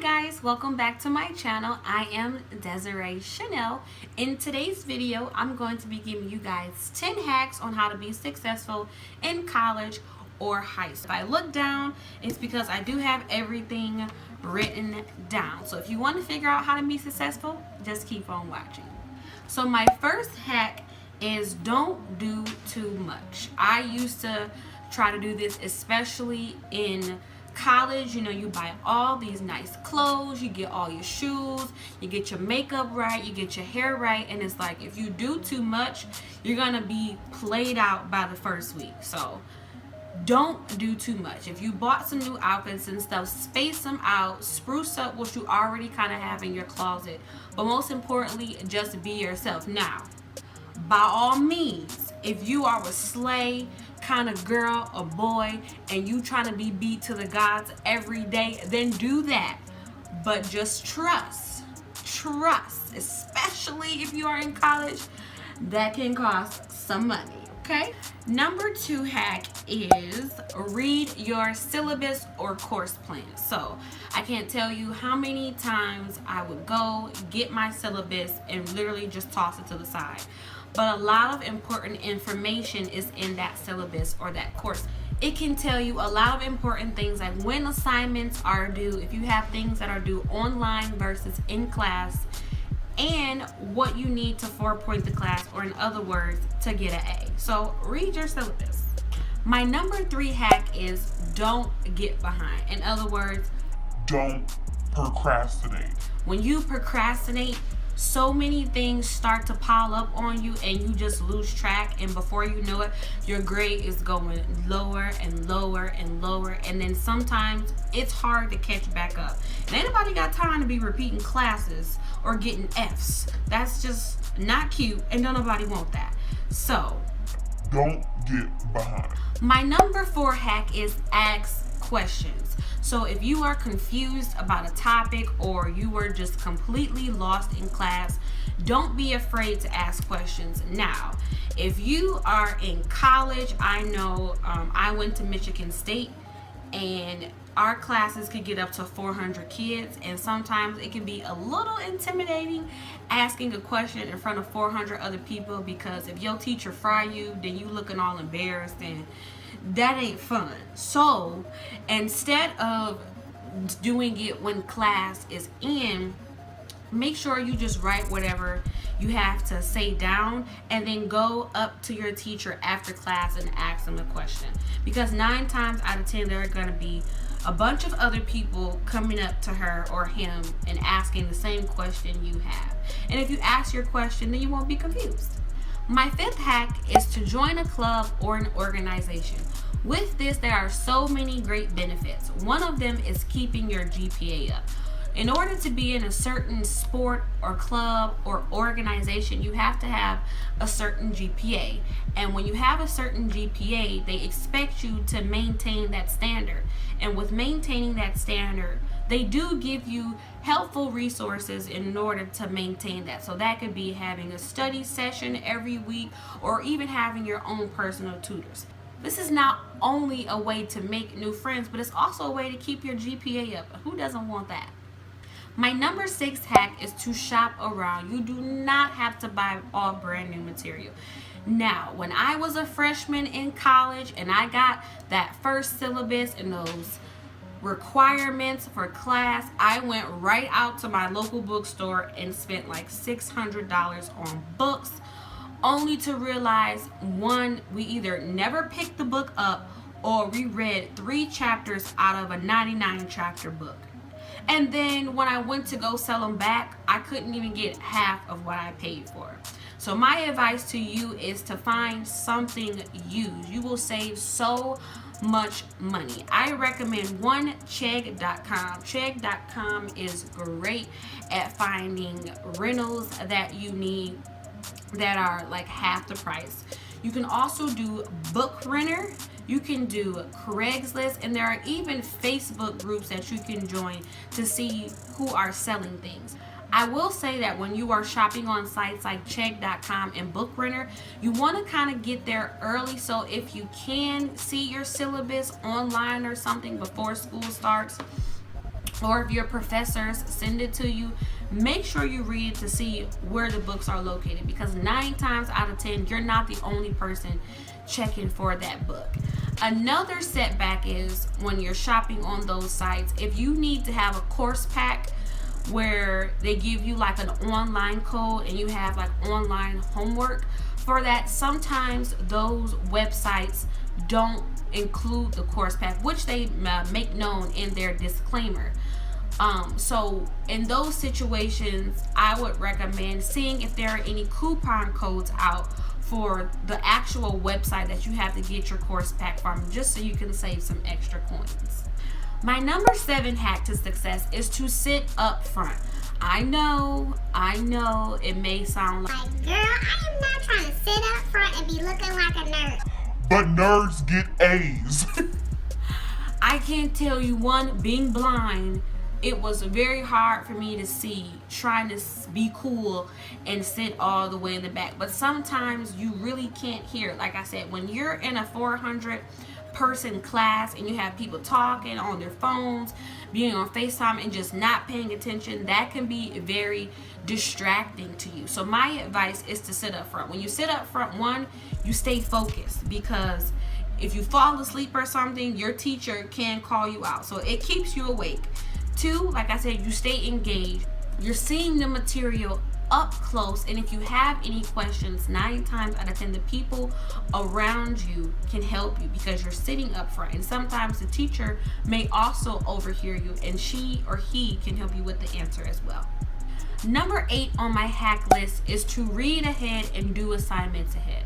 Guys, welcome back to my channel. I am Desiree Chanel. In today's video, I'm going to be giving you guys 10 hacks on how to be successful in college or high school. If I look down, it's because I do have everything written down. So if you want to figure out how to be successful, just keep on watching. So my first hack is don't do too much. I used to try to do this, especially in college. You know, you buy all these nice clothes, you get all your shoes, you get your makeup right, you get your hair right, and it's like if you do too much, you're gonna be played out by the first week. So don't do too much. If you bought some new outfits and stuff, space them out, spruce up what you already kind of have in your closet, but most importantly, just be yourself. Now, by all means, if you are a slay kind of girl or boy and you trying to be beat to the gods every day, then do that. But just trust, especially if you are in college, that can cost some money, okay? Number 2 hack is read your syllabus or course plan. So I can't tell you how many times I would go get my syllabus and literally just toss it to the side. But a lot of important information is in that syllabus or that course. It can tell you a lot of important things, like when assignments are due, if you have things that are due online versus in class, and what you need to 4-point the class, or in other words, to get an A. So read your syllabus. My number 3 hack is don't get behind. In other words, don't procrastinate. When you procrastinate, so many things start to pile up on you and you just lose track, and before you know it, your grade is going lower and lower and lower, and then sometimes it's hard to catch back up. And ain't nobody got time to be repeating classes or getting F's. That's just not cute, and don't nobody want that. So don't get behind. My number 4 hack is ask questions. So if you are confused about a topic or you were just completely lost in class, don't be afraid to ask questions. Now, if you are in college, I know I went to Michigan State, and our classes could get up to 400 kids, and sometimes it can be a little intimidating asking a question in front of 400 other people, because if your teacher fry you, then you looking all embarrassed, and that ain't fun. So instead of doing it when class is in, make sure you just write whatever you have to say down and then go up to your teacher after class and ask them a question, because 9 times out of 10 there are going to be a bunch of other people coming up to her or him and asking the same question you have. And if you ask your question, then you won't be confused. My 5th hack is to join a club or an organization. With this, there are so many great benefits. One of them is keeping your GPA up. In order to be in a certain sport or club or organization, you have to have a certain GPA. And when you have a certain GPA, they expect you to maintain that standard. And with maintaining that standard, they do give you helpful resources in order to maintain that. So that could be having a study session every week, or even having your own personal tutors. This is not only a way to make new friends, but it's also a way to keep your GPA up. Who doesn't want that? My number 6 hack is to shop around. You do not have to buy all brand new material. Now, when I was a freshman in college and I got that first syllabus and those requirements for class, I went right out to my local bookstore and spent like $600 on books, only to realize, one, we either never picked the book up or we read 3 chapters out of a 99 chapter book. And then when I went to go sell them back, I couldn't even get half of what I paid for. So my advice to you is to find something used. You will save so much money. I recommend Chegg.com. Chegg.com is great at finding rentals that you need that are like half the price. You can also do Book Renter. You can do Craigslist, and there are even Facebook groups that you can join to see who are selling things. I will say that when you are shopping on sites like Chegg.com and Book Renter, you want to kind of get there early. So if you can see your syllabus online or something before school starts, or if your professors send it to you, make sure you read it to see where the books are located, because 9 times out of 10 you're not the only person checking for that book. Another setback is when you're shopping on those sites, if you need to have a course pack where they give you like an online code and you have like online homework for that, sometimes those websites don't include the course pack, which they make known in their disclaimer. So in those situations, I would recommend seeing if there are any coupon codes out for the actual website that you have to get your course pack from, just so you can save some extra coins. My number 7 hack to success is to sit up front. I know, it may sound like, girl, I am not trying to sit up front and be looking like a nerd. But nerds get A's. I can't tell you, being blind, it was very hard for me to see, trying to be cool and sit all the way in the back. But sometimes you really can't hear. Like I said, when you're in a 400 person class and you have people talking on their phones, being on FaceTime, and just not paying attention, that can be very distracting to you. So my advice is to sit up front. When you sit up front, 1, you stay focused, because if you fall asleep or something, your teacher can call you out. So it keeps you awake. 2, like I said, you stay engaged. You're seeing the material up close, and if you have any questions, 9 times out of 10 the people around you can help you because you're sitting up front. And sometimes the teacher may also overhear you, and she or he can help you with the answer as well. Number 8 on my hack list is to read ahead and do assignments ahead.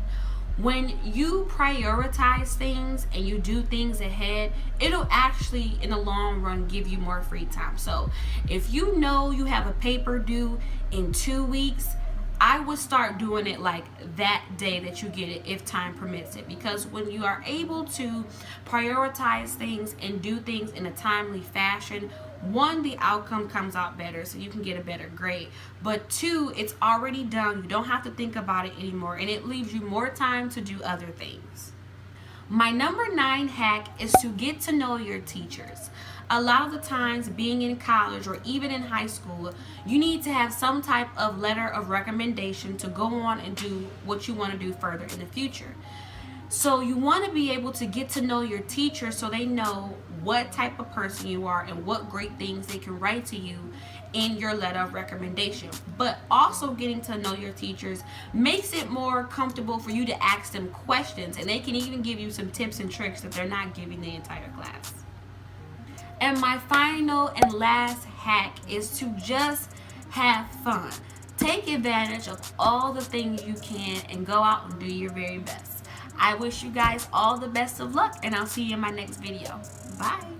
When you prioritize things and you do things ahead, it'll actually in the long run give you more free time. So if you know you have a paper due in 2 weeks, I would start doing it like that day that you get it, if time permits it. Because when you are able to prioritize things and do things in a timely fashion, 1, the outcome comes out better, so you can get a better grade. But 2, it's already done. You don't have to think about it anymore, and it leaves you more time to do other things. My number 9 hack is to get to know your teachers. A lot of the times, being in college or even in high school, you need to have some type of letter of recommendation to go on and do what you want to do further in the future. So you want to be able to get to know your teacher so they know what type of person you are and what great things they can write to you in your letter of recommendation. But also getting to know your teachers makes it more comfortable for you to ask them questions, and they can even give you some tips and tricks that they're not giving the entire class. And my final and last hack is to just have fun. Take advantage of all the things you can and go out and do your very best. I wish you guys all the best of luck, and I'll see you in my next video. Bye.